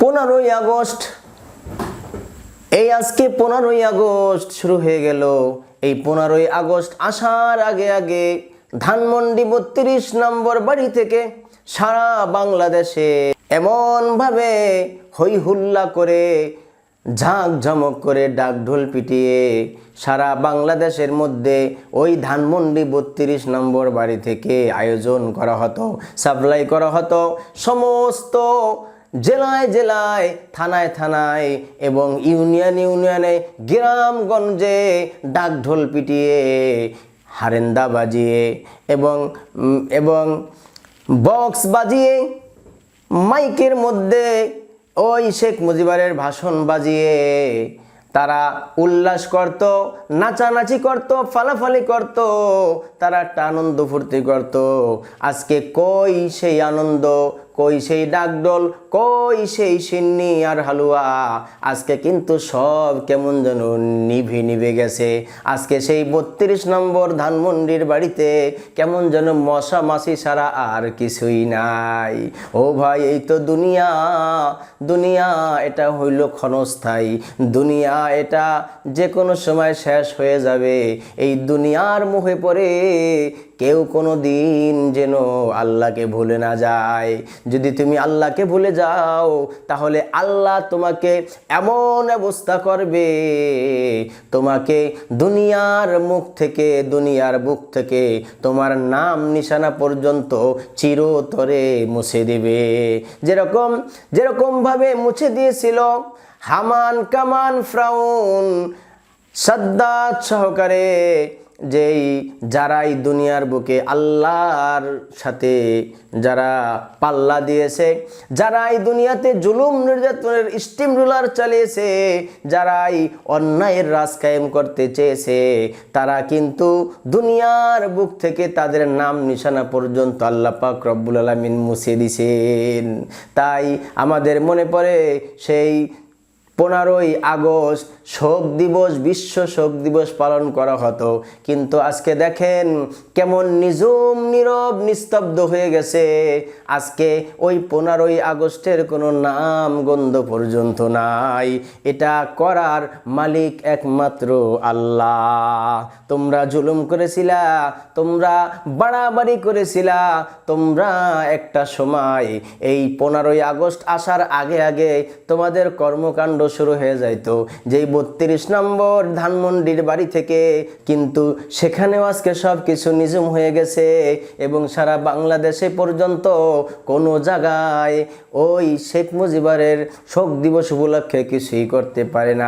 15ই August, এই আজকে 15ই August শুরু হয়ে গেল। এই 15ই আগস্ট আসার আগে আগে ধানমন্ডি 32 নম্বর বাড়ি থেকে সারা বাংলাদেশে এমনভাবে হই হুল্লা করে ঝাঁকঝমক করে ডাকঢোল পিটিয়ে সারা বাংলাদেশের মধ্যে ওই ধানমন্ডি 32 নম্বর বাড়ি থেকে আয়োজন করা হতো, সাপ্লাই করা হতো সমস্ত জেলায় জেলায়, থানায় থানায় এবং ইউনিয়নে গ্রামগঞ্জে ডাকঢোল পিটিয়ে, হারেন্দা বাজিয়ে এবং বক্স বাজিয়ে, মাইকের মধ্যে ওই শেখ মুজিবের ভাষণ বাজিয়ে তারা উল্লাস করত, নাচানাচি করত, ফালাফালি করত, তারা একটা আনন্দ ফুর্তি করত। আজকে কই সেই আনন্দ, কই সেই ডাকডোল, কই সেই সিন্নি আর হালুয়া? আজকে কিন্তু সব কেমন যেন নিভে নিভে গেছে। আজকে সেই 32 নম্বর ধানমন্ডির বাড়িতে কেমন যেন মশা মাছি ছাড়া আর কিছুই নাই। ও ভাই, এই তো দুনিয়া, দুনিয়া এটা হইল ক্ষণস্থায়ী, দুনিয়া এটা যে কোনো সময় শেষ হয়ে যাবে। এই দুনিয়ার মুখে পড়ে কেউ কোনো দিন যেন আল্লাহকে ভুলে না যায়। যদি তুমি আল্লাহকে ভুলে যাও তাহলে আল্লাহ তোমাকে এমন অবস্থা করবে, তোমাকে দুনিয়ার মুখ থেকে, দুনিয়ার বুক থেকে তোমার নাম নিশানা পর্যন্ত চিরতরে মুছে দেবে। যেরকম ভাবে মুছে দিয়েছিল হামান, কামান, ফ্রাউন, সাদ্দাত সহকারে, যেই যারাই দুনিয়ার বুকে আল্লাহর সাথে যারা পাল্লা দিয়েছে, যারাই দুনিয়াতে জুলুম নির্যাতনের স্টিম রুলার চালিয়েছে, যারাই অন্যায়ের রাজ কায়েম করতে চেয়েছে, তারা কিন্তু দুনিয়ার বুক থেকে তাদের নাম নিশানা পর্যন্ত আল্লাহ পাক রব্বুল আলামিন মুছে দিয়েছেন। তাই আমাদের মনে পড়ে সেই 15ই আগস্ট শোক দিবস, বিশ্ব শোক দিবস পালন করা হতো। কিন্তু আজকে দেখেন কেমন নিঝুম, নীরব, নিস্তব্ধ হয়ে গেছে। আজকে ওই 15ই আগস্টের কোনো নাম গন্ধ পর্যন্ত নাই। এটা করার মালিক একমাত্র আল্লাহ। তোমরা জুলুম করেছিলা, তোমরা বাড়াবাড়ি করেছিলা, তোমরা একটা সময় এই 15ই আগস্ট আসার আগে আগে তোমাদের কর্মকাণ্ড শুরু হয়ে যাইতো যেই 32 নম্বর ধানমন্ডির বাড়ি থেকে। কিন্তু সেখানেও আজকে সব কিছু নিঝুম হয়ে গেছে এবং সারা বাংলাদেশে পর্যন্ত কোনো জায়গায় ওই শেখ মুজিবের শোক দিবস উপলক্ষে কিছুই করতে পারে না।